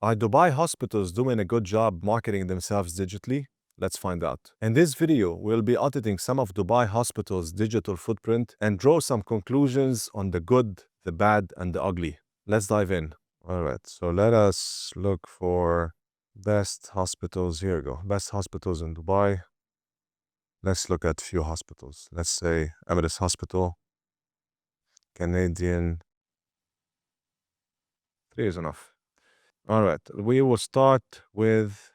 Are Dubai hospitals doing a good job marketing themselves digitally? Let's find out. In this video, we'll be auditing some of Dubai hospitals' digital footprint and draw some conclusions on the good, the bad, and the ugly. Let's dive in. All right, so let us look for best hospitals. Here we go. Best hospitals in Dubai. Let's look at a few hospitals. Let's say Emirates Hospital, Canadian. 3 is enough. All right, we will start with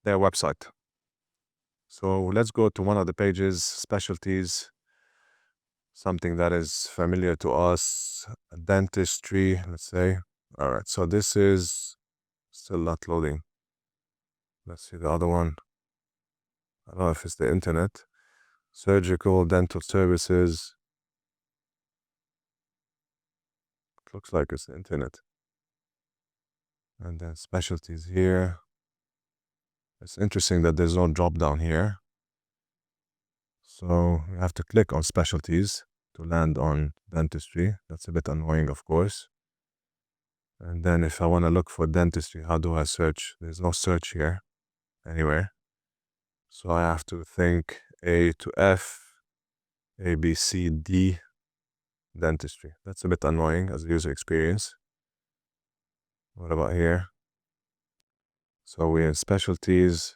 their website. So let's go to one of the pages, specialties, something that is familiar to us, dentistry, let's say. All right, so this is still not loading. Let's see the other one. I don't know if it's the internet. Surgical, dental services. It looks like it's the internet. And then specialties here. It's interesting that there's no drop down here. So you have to click on specialties to land on dentistry. That's a bit annoying, of course. And then if I want to look for dentistry, how do I search? There's no search here anywhere. So I have to think A to F, A, B, C, D, dentistry. That's a bit annoying as a user experience. What about here? So we're in specialties.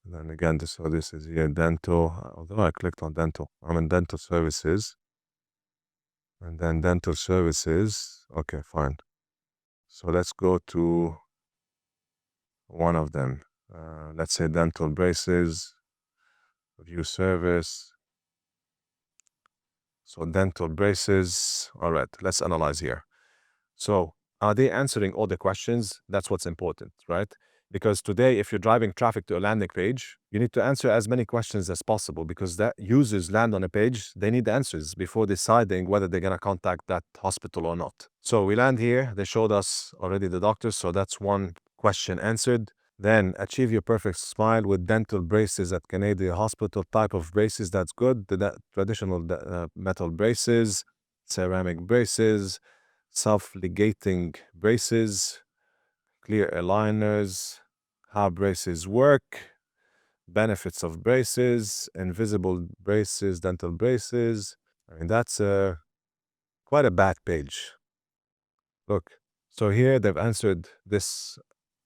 And then again, this is here, dental. Although I clicked on dental, I'm in dental services. And then dental services. Okay, fine. So let's go to one of them. Let's say dental braces, view service. So dental braces. All right, let's analyze here. So are they answering all the questions? That's what's important, right? Because today, if you're driving traffic to a landing page, you need to answer as many questions as possible because that users land on a page, they need answers before deciding whether they're going to contact that hospital or not. So we land here. They showed us already the doctors. So that's one question answered. Then achieve your perfect smile with dental braces at Canadian Hospital. Type of braces, that's good. The traditional metal braces, ceramic braces, self-ligating braces, clear aligners, how braces work, benefits of braces, invisible braces, dental braces. I mean, that's quite a bad page. Look, so here they've answered this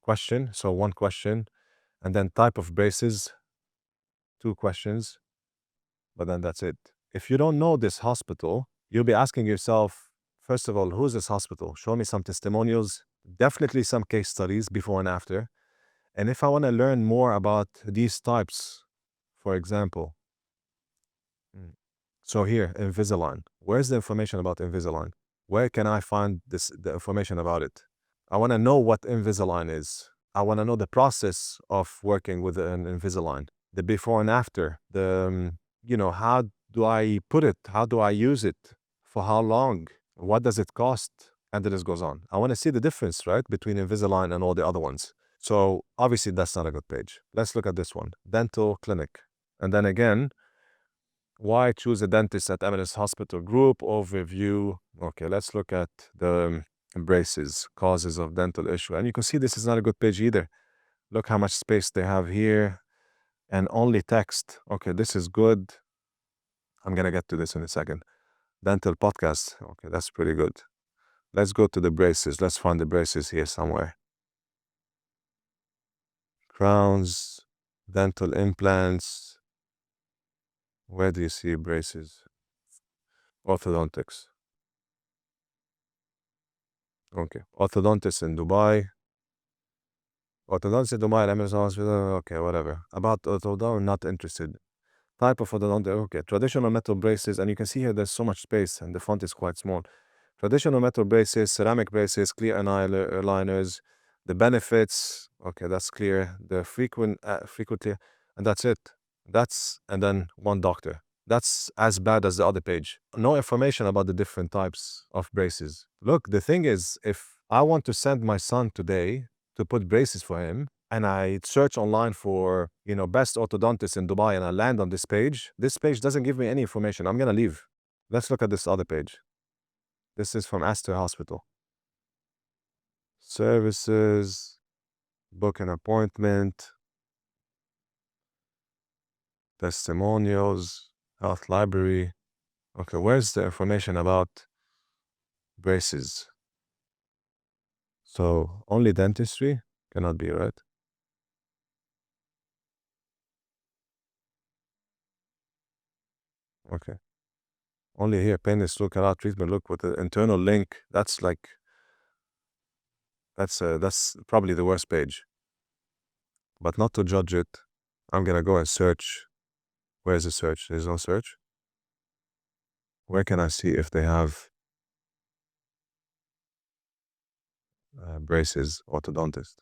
question. So one question, and then type of braces, 2 questions, but then that's it. If you don't know this hospital, you'll be asking yourself, first of all, who's this hospital? Show me some testimonials, definitely some case studies before and after. And if I want to learn more about these types, for example, so here, Invisalign. Where's the information about Invisalign? Where can I find the information about it? I want to know what Invisalign is. I want to know the process of working with an Invisalign, the before and after, how do I put it? How do I use it? For how long? What does it cost? And the list goes on. I want to see the difference, right, between Invisalign and all the other ones. So obviously that's not a good page. Let's look at this one, dental clinic. And then again, why choose a dentist at Emirates Hospital Group overview? Okay, let's look at the braces, causes of dental issue. And you can see this is not a good page either. Look how much space they have here and only text. Okay, this is good. I'm going to get to this in a second. Dental podcast. Okay, that's pretty good. Let's go to the braces. Let's find the braces here somewhere. Crowns, dental implants. Where do you see braces? Orthodontics. Okay, orthodontists in Dubai. Orthodontist in Dubai, Emirates Hospital. Okay, whatever. About orthodontic, not interested. Type of orthodontic. Okay, traditional metal braces, and you can see here there's so much space, and the font is quite small. Traditional metal braces, ceramic braces, clear aligners, the benefits. Okay, that's clear. The frequently, and that's it. And then one doctor. That's as bad as the other page. No information about the different types of braces. Look, the thing is, if I want to send my son today to put braces for him, and I search online for, best orthodontist in Dubai, and I land on this page doesn't give me any information. I'm gonna leave. Let's look at this other page. This is from Astor Hospital. Services, book an appointment, testimonials, health library. Okay, where's the information about braces? So only dentistry? Cannot be, right? Okay. Only here, painless look, canal treatment look with the internal link. That's that's probably the worst page. But not to judge it, I'm gonna go and search. Where's the search? There's no search. Where can I see if they have braces, orthodontist?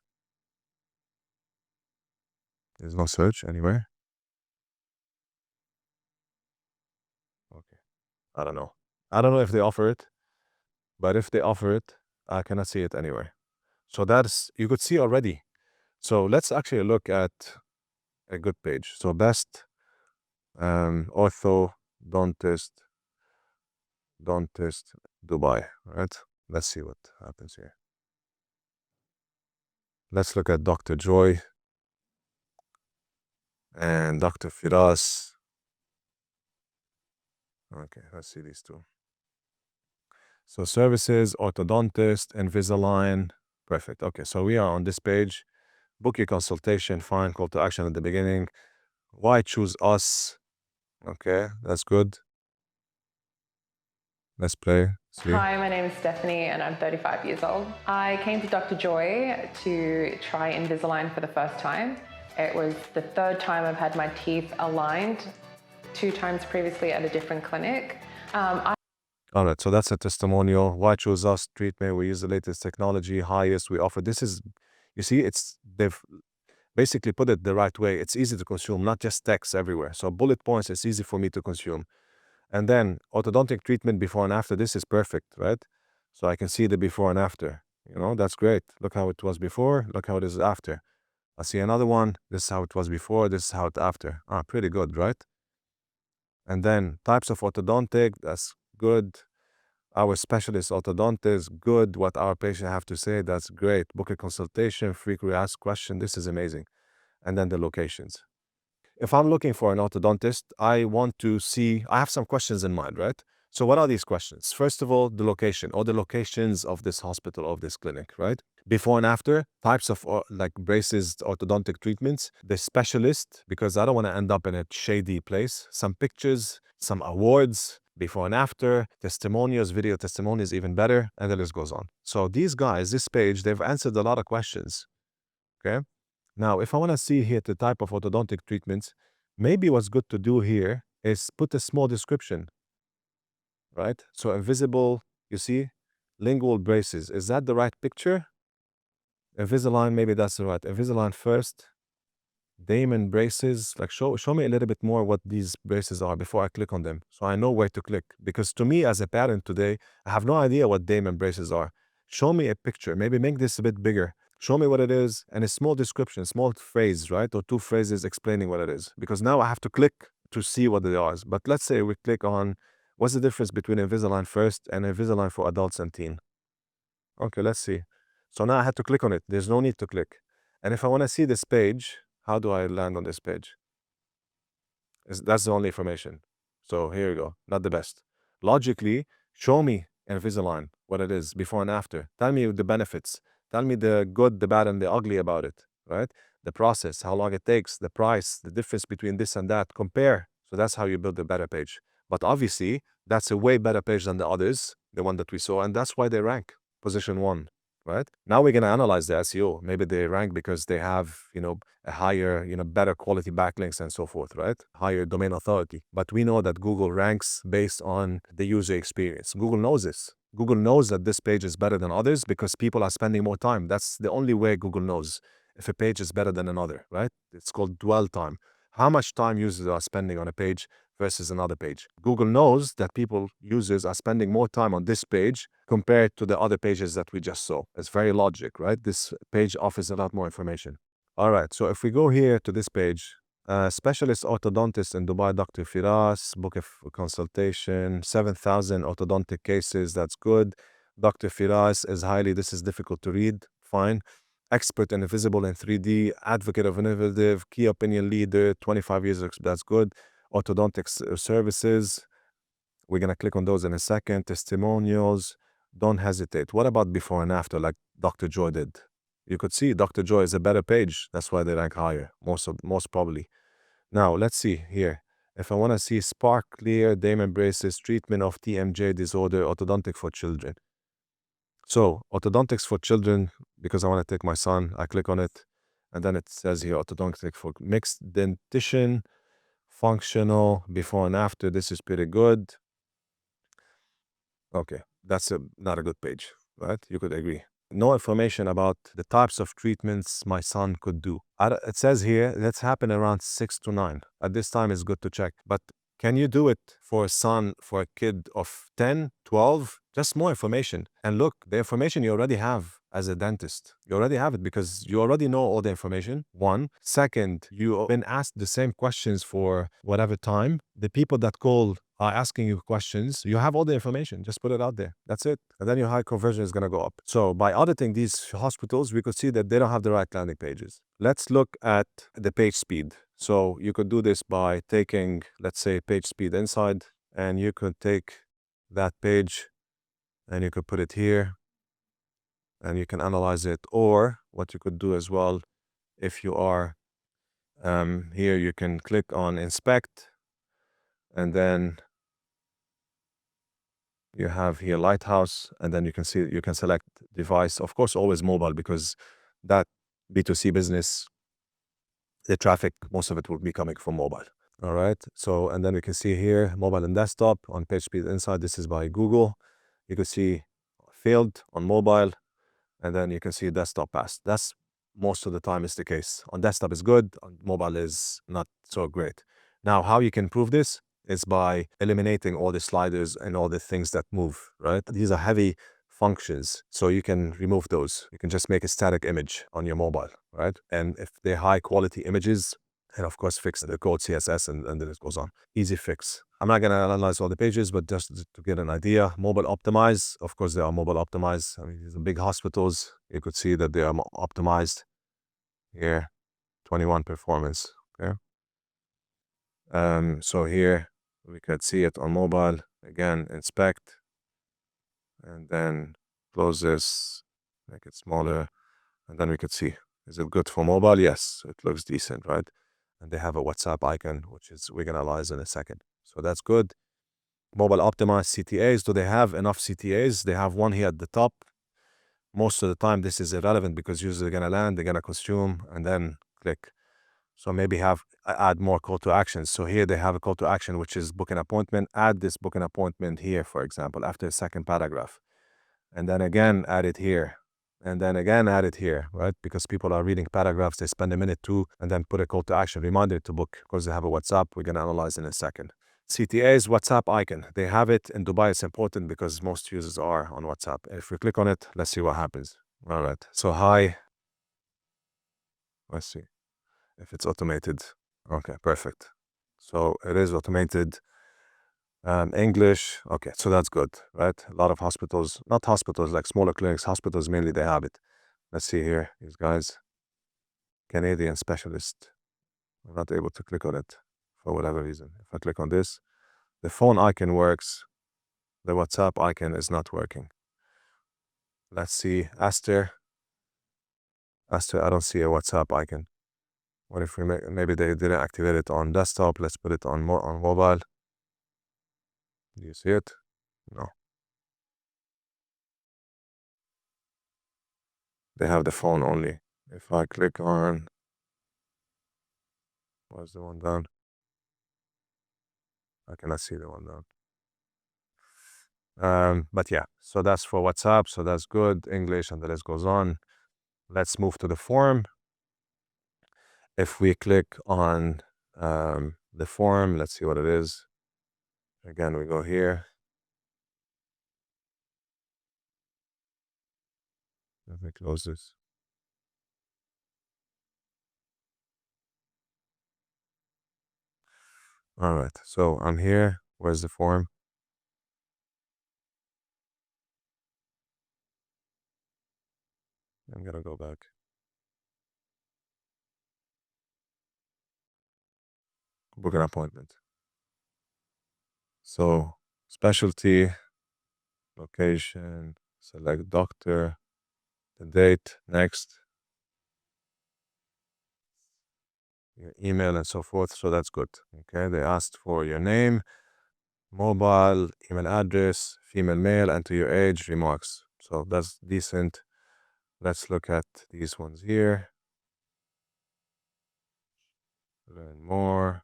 There's no search anywhere. Okay. I don't know. I don't know if they offer it, but if they offer it, I cannot see it anywhere. So that's, you could see already. So let's actually look at a good page. So best orthodontist, Dubai, right? Let's see what happens here. Let's look at Dr. Joy and Dr. Firas. Okay, let's see these two. So services, orthodontist, Invisalign. Perfect. Okay, so we are on this page. Book your consultation, fine, call to action at the beginning. Why choose us? Okay, that's good. Let's play. See. Hi, my name is Stephanie and I'm 35 years old. I came to Dr. Joy to try Invisalign for the first time. It was the third time I've had my teeth aligned, 2 times previously at a different clinic. All right, so that's a testimonial. Why choose us? Treatment, we use the latest technology, highest we offer. This is, you see, they've basically put it the right way. It's easy to consume, not just text everywhere. So bullet points, it's easy for me to consume. And then orthodontic treatment before and after, this is perfect, right? So I can see the before and after. That's great. Look how it was before, look how it is after. I see another one. This is how it was before, this is how it after. Pretty good, right? And then types of orthodontic, that's good. Our specialist orthodontist, good. What our patient have to say, that's great. Book a consultation, frequently asked question, this is amazing. And then the locations. If I'm looking for an orthodontist, I want to see, I have some questions in mind, right? So what are these questions? First of all, the location or the locations of this hospital, of this clinic, right? Before and after, types of like braces, orthodontic treatments, the specialist, because I don't want to end up in a shady place, some pictures, some awards, before and after, testimonials, video testimonials, even better, and the list goes on. So these guys, this page, they've answered a lot of questions, okay? Now, if I want to see here the type of orthodontic treatments, maybe what's good to do here is put a small description, right? So invisible, you see, lingual braces. Is that the right picture? Invisalign, maybe that's the right. Invisalign first. Damon braces, like show me a little bit more what these braces are before I click on them, so I know where to click. Because to me, as a parent today, I have no idea what Damon braces are. Show me a picture, maybe make this a bit bigger. Show me what it is, and a small description, small phrase, right? Or 2 phrases explaining what it is. Because now I have to click to see what they are. But let's say we click on, what's the difference between Invisalign first and Invisalign for adults and teen? Okay, let's see. So now I had to click on it. There's no need to click. And if I want to see this page, how do I land on this page? That's the only information. So here you go. Not the best. Logically, show me Invisalign, what it is, before and after. Tell me the benefits. Tell me the good, the bad, and the ugly about it, right? The process, how long it takes, the price, the difference between this and that. Compare. So that's how you build a better page. But obviously, that's a way better page than the others, the one that we saw, and that's why they rank position 1. Right? Now we're going to analyze the SEO. Maybe they rank because they have, a higher, better quality backlinks and so forth, right? Higher domain authority. But we know that Google ranks based on the user experience. Google knows this. Google knows that this page is better than others because people are spending more time. That's the only way Google knows if a page is better than another, right? It's called dwell time. How much time users are spending on a page versus another page. Google knows that users are spending more time on this page compared to the other pages that we just saw. It's very logic, right? This page offers a lot more information. All right, so if we go here to this page, specialist orthodontist in Dubai, Dr. Firas, book a consultation, 7,000 orthodontic cases, that's good. Dr. Firas is this is difficult to read, fine. Expert and visible in 3D, advocate of innovative, key opinion leader, 25 years, that's good. Orthodontics services, we're going to click on those in a second. Testimonials, don't hesitate. What about before and after, like Dr. Joy did? You could see Dr. Joy is a better page. That's why they rank higher, most probably. Now, let's see here. If I want to see Spark Clear, Damon Braces, treatment of TMJ disorder, orthodontic for children. So, orthodontics for children, because I want to take my son, I click on it, and then it says here orthodontic for mixed dentition, functional, before and after. This is pretty good. Okay, that's not a good page, right? You could agree. No information about the types of treatments my son could do. It says here that's happen around 6 to 9. At this time, it's good to check. But can you do it for a son, for a kid of 10, 12? Just more information. And look, the information you already have as a dentist. You already have it because you already know all the information. One. Second, you've been asked the same questions for whatever time. The people that call are asking you questions. You have all the information. Just put it out there. That's it. And then your high conversion is going to go up. So by auditing these hospitals, we could see that they don't have the right landing pages. Let's look at the page speed. So you could do this by taking, let's say, page speed inside, and you could take that page and you could put it here and you can analyze it. Or what you could do as well, if you are here, you can click on inspect, and then you have here Lighthouse, and then you can see, you can select device, of course, always mobile, because that B2C business, the traffic, most of it will be coming from mobile. All right. So, and then we can see here mobile and desktop on page speed inside. This is by Google. You can see failed on mobile, and then you can see desktop passed. That's most of the time is the case. On desktop is good, on mobile is not so great. Now, how you can prove this is by eliminating all the sliders and all the things that move, right? These are heavy functions, so you can remove those. You can just make a static image on your mobile, right? And if they're high quality images, and of course fix the code CSS, and then it goes on. Easy fix. I'm not going to analyze all the pages, but just to get an idea. Mobile optimize, of course they are mobile optimized. I mean, these are big hospitals. You could see that they are optimized here. 21 performance, okay? So here we could see it on mobile. Again, inspect, and then close this, make it smaller, and then we could see, is it good for mobile? Yes, it looks decent, right? And they have a WhatsApp icon, which is we're gonna analyze in a second. So that's good. Mobile optimized CTAs. Do they have enough CTAs? They have one here at the top. Most of the time, this is irrelevant because users are gonna land, they're gonna consume, and then click. So maybe add more call to actions. So here they have a call to action, which is book an appointment. Add this book an appointment here, for example, after the second paragraph. And then again, add it here. And then again, add it here, right? Because people are reading paragraphs, they spend a minute too, and then put a call to action, reminder to book, because they have a WhatsApp. We're going to analyze in a second. CTA's WhatsApp icon. They have it in Dubai. It's important because most users are on WhatsApp. If we click on it, let's see what happens. All right. So hi. Let's see if it's automated. Okay, perfect. So it is automated. English. Okay, so that's good, right? A lot of hospitals, not hospitals, like smaller clinics, hospitals mainly, they have it. Let's see here, these guys. Canadian specialist. I'm not able to click on it for whatever reason. If I click on this, the phone icon works. The WhatsApp icon is not working. Let's see, Aster. Aster, I don't see a WhatsApp icon. What if we maybe they didn't activate it on desktop? Let's put it on mobile. Do you see it? No. They have the phone only. If I click on, what's the one down? I cannot see the one down. But yeah, so that's for WhatsApp. So that's good. English, and the list goes on. Let's move to the form. If we click on the form, let's see what it is. Again, we go here. Let me close this. All right, so I'm here. Where's the form? I'm gonna go back. Book an appointment. So specialty, location, select doctor, the date, next, your email and so forth. So that's good. Okay, they asked for your name, mobile, email address, female, male, and to your age, remarks. So that's decent. Let's look at these ones here. Learn more.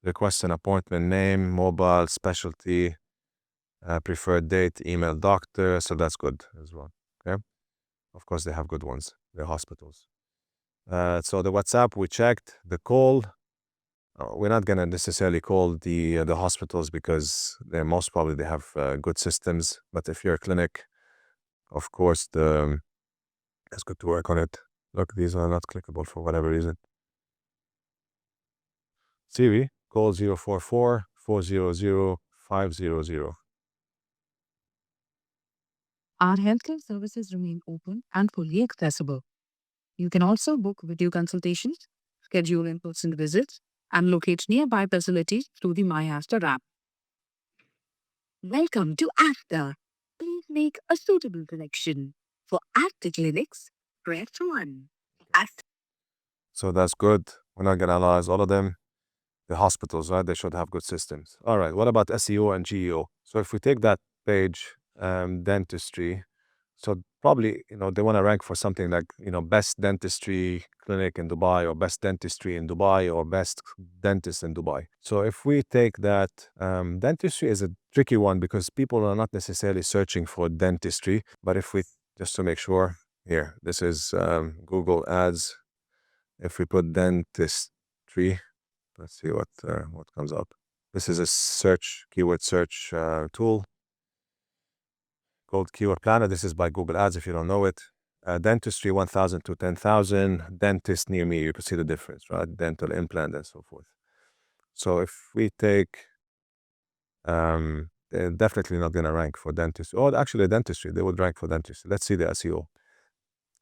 Request an appointment, name, mobile, specialty, preferred date, email doctor. So that's good as well. Okay. Of course, they have good ones. They're hospitals. So the WhatsApp we checked. The call. We're not gonna necessarily call the hospitals because they most probably they have good systems. But if you're a clinic, of course, it's good to work on it. Look, these are not clickable for whatever reason. Siri, call 044-400-500. Our healthcare services remain open and fully accessible. You can also book video consultations, schedule in-person visits, and locate nearby facilities through the MyAster app. Welcome to Aster. Please make a suitable selection. For Aster clinics, press 1. Aster. So that's good. We're not gonna analyze all of them. The hospitals, right? They should have good systems. All right. What about SEO and GEO? So if we take that page, dentistry, so probably, they want to rank for something like, best dentistry clinic in Dubai or best dentistry in Dubai or best dentist in Dubai. So if we take that, dentistry is a tricky one because people are not necessarily searching for dentistry. But if we, just to make sure, here, this is Google Ads. If we put dentistry, let's see what comes up. This is a keyword search tool called Keyword Planner. This is by Google Ads if you don't know it. Dentistry 1,000 to 10,000. Dentist near me, you can see the difference, right? Dental implant and so forth. So if we take, they're definitely not going to rank for dentistry. Or actually, dentistry, they would rank for dentistry. Let's see the SEO.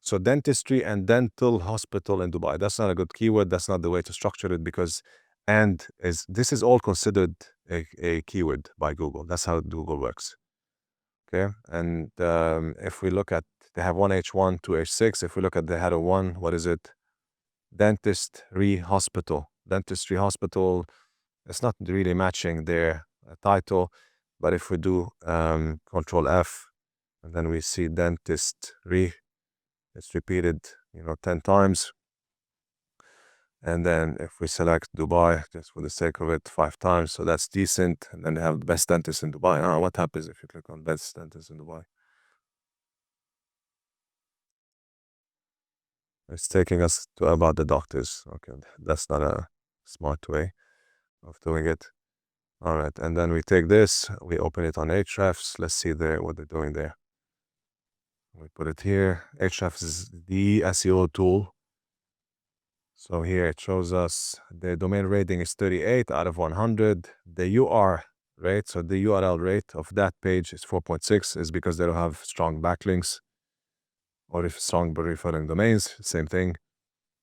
So dentistry and dental hospital in Dubai. That's not a good keyword. That's not the way to structure it because this is all considered a keyword by Google. That's how Google works. Okay. And if we look at, they have 1H1, 2H6. If we look at the header 1, what is it? Dentistry hospital. Dentistry hospital. It's not really matching their title. But if we do Control F, and then we see dentistry, it's repeated, 10 times. And then if we select Dubai, just for the sake of it, 5 times, so that's decent. And then they have best dentist in Dubai. What happens if you click on best dentist in Dubai? It's taking us to about the doctors. Okay, that's not a smart way of doing it. All right, and then we take this, we open it on Ahrefs. Let's see what they're doing there. We put it here. Ahrefs is the SEO tool. So here it shows us the domain rating is 38 out of 100. The UR rate, so the URL rate of that page is 4.6, is because they don't have strong backlinks or if strong referring domains, same thing.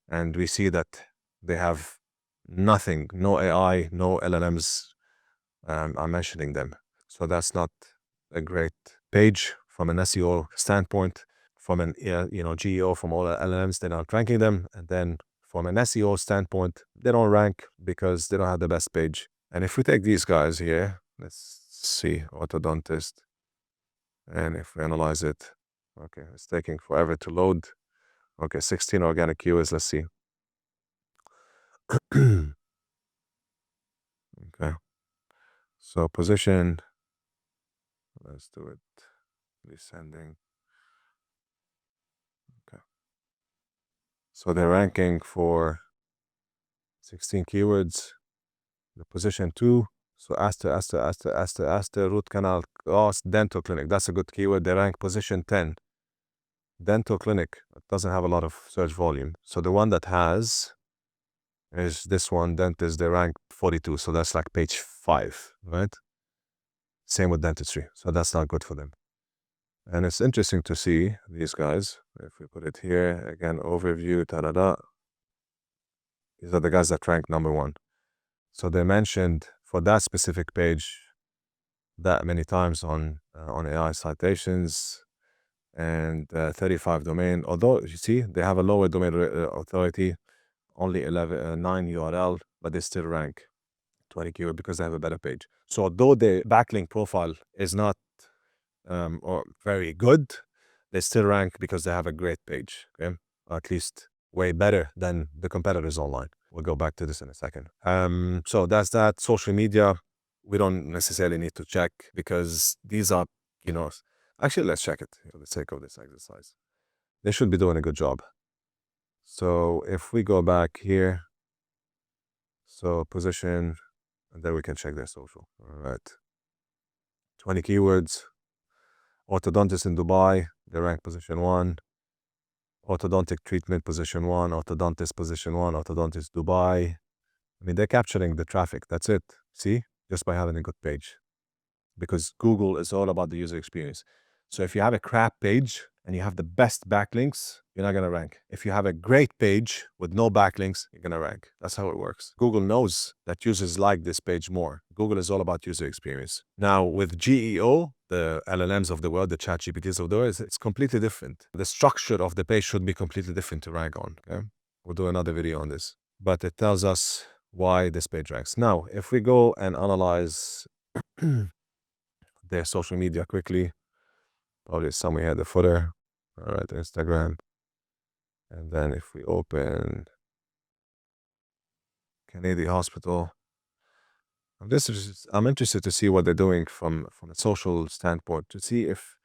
And we see that they have nothing, no AI, no LLMs are mentioning them. So that's not a great page from an SEO standpoint. From an GEO, from all the LLMs, they're not ranking them. And then from an SEO standpoint, they don't rank because they don't have the best page. And if we take these guys here, let's see, orthodontist, and if we analyze it, okay, it's taking forever to load. Okay, 16 organic keywords, let's see. Okay, so position, let's do it, descending. Okay, so they're ranking for 16 keywords, the position 2. So Aster, root canal, dental clinic. That's a good keyword. They rank position 10. Dental clinic. It doesn't have a lot of search volume. So the one that has is this one, dentist. They rank 42. So that's like page 5, right? Same with dentistry. So that's not good for them. And it's interesting to see these guys. If we put it here, again, overview, da-da-da. These are the guys that ranked number one. So they mentioned for that specific page that many times on AI citations and 35 domain. Although you see they have a lower domain authority, only 9 URL, but they still rank 20 keyword because they have a better page. So although the backlink profile is not or very good, they still rank because they have a great page. Okay, or at least way better than the competitors online. We'll go back to this in a second. So that's that. Social media, we don't necessarily need to check because these are, actually let's check it for the sake of this exercise. They should be doing a good job. So if we go back here, so position, and then we can check their social. All right. 20 keywords. Orthodontist in Dubai, they rank position 1. Orthodontic treatment position 1. Orthodontist position 1. Orthodontist Dubai. I mean, they're capturing the traffic. That's it. See? Just by having a good page. Because Google is all about the user experience. So if you have a crap page and you have the best backlinks, you're not going to rank. If you have a great page with no backlinks, you're going to rank. That's how it works. Google knows that users like this page more. Google is all about user experience. Now, with GEO, the LLMs of the world, the chat GPTs of the world, it's completely different. The structure of the page should be completely different to rank on. Okay? We'll do another video on this. But it tells us why this page ranks. Now, if we go and analyze their social media quickly, probably somewhere here, the footer. All right, Instagram. And then if we open Canadian Hospital, I'm interested to see what they're doing from a social standpoint, to see if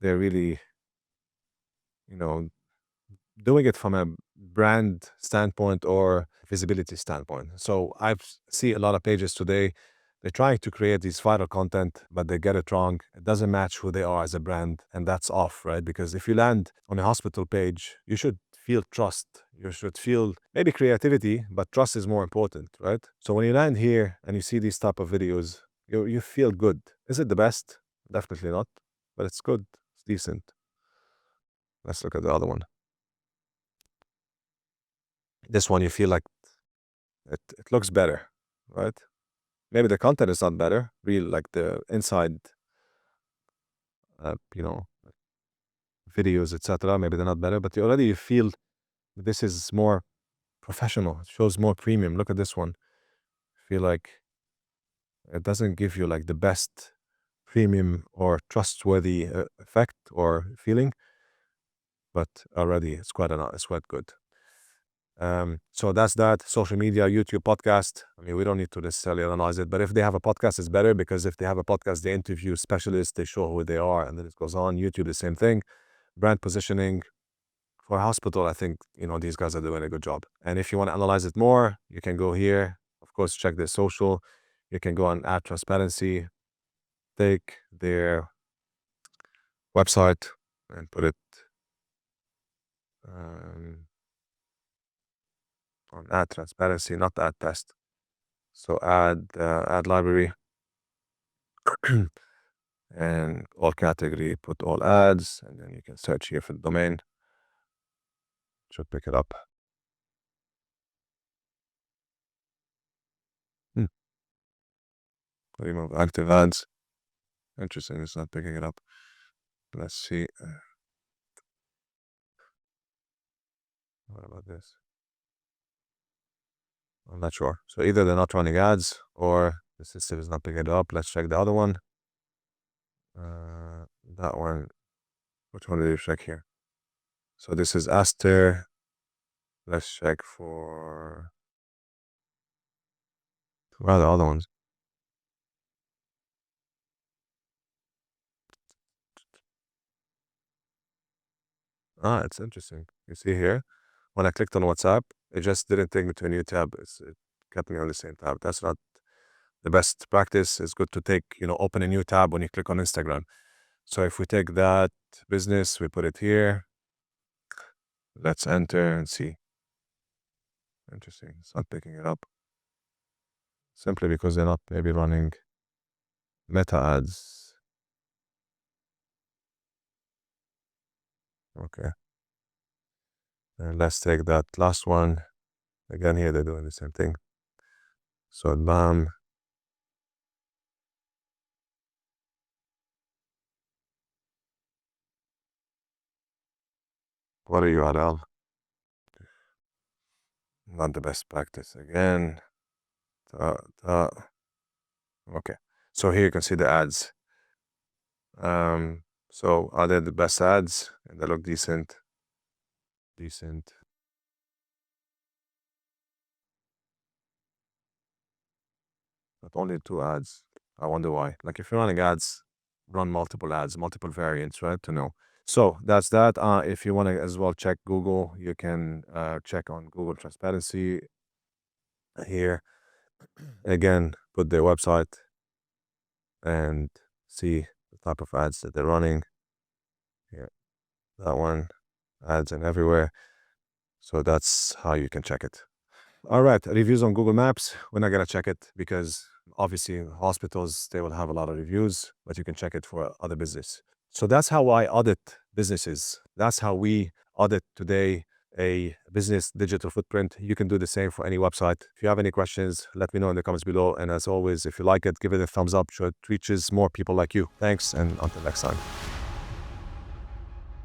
they're really, you know, doing it from a brand standpoint or visibility standpoint. So I see a lot of pages today, they're trying to create these viral content, but they get it wrong. It doesn't match who they are as a brand, and that's off, right? Because if you land on a hospital page, you should feel trust. You should feel maybe creativity, but trust is more important, right? So when you land here and you see these type of videos, you feel good. Is it the best? Definitely not, but it's good. It's decent. Let's look at the other one. This one, you feel like it looks better, right? Maybe the content is not better, real like the inside, you know, videos, etc. Maybe they're not better, but you feel this is more professional. It shows more premium. Look at this one. Feel like it doesn't give you like the best premium or trustworthy effect or feeling, but already it's quite good. So that's that. Social media, YouTube, podcast. I mean, we don't need to necessarily analyze it, but if they have a podcast, it's better because if they have a podcast, they interview specialists, they show who they are, and then it goes on. YouTube, the same thing. Brand positioning for a hospital, I think, these guys are doing a good job. And if you want to analyze it more, you can go here. Of course, check their social. You can go on Add Transparency, take their website and put it on Add Transparency, not Add Test. So add library and all category, put all ads, and then you can search here for the domain. Should pick it up. Remove active ads. Interesting, it's not picking it up. Let's see. What about this? I'm not sure. So either they're not running ads or the system is not picking it up. Let's check the other one. That one. Which one did you check here? So this is Aster. Let's check for. Where are the other ones? It's interesting. You see here, when I clicked on WhatsApp, it just didn't take me to a new tab. It kept me on the same tab. That's not the best practice. It's good to open a new tab when you click on Instagram. So if we take that business, we put it here. Let's enter and see. Interesting. It's not picking it up. Simply because they're not maybe running meta ads. Okay. And let's take that last one. Again, here they're doing the same thing. So bam. What a URL. Not the best practice. Again. Okay. So here you can see the ads. So are they the best ads? And they look decent. Decent. But only 2 ads. I wonder why. Like if you're running ads, run multiple ads, multiple variants, right? To know. So that's that. If you want to as well check Google, you can check on Google Transparency here. Again, put their website and see the type of ads that they're running. Here, that one, ads and everywhere. So that's how you can check it. All right, reviews on Google Maps. We're not gonna check it because obviously hospitals, they will have a lot of reviews, but you can check it for other business. So that's how I audit businesses. That's how we audit today a business digital footprint. You can do the same for any website. If you have any questions, let me know in the comments below. And as always, if you like it, give it a thumbs up so it reaches more people like you. Thanks, and until next time.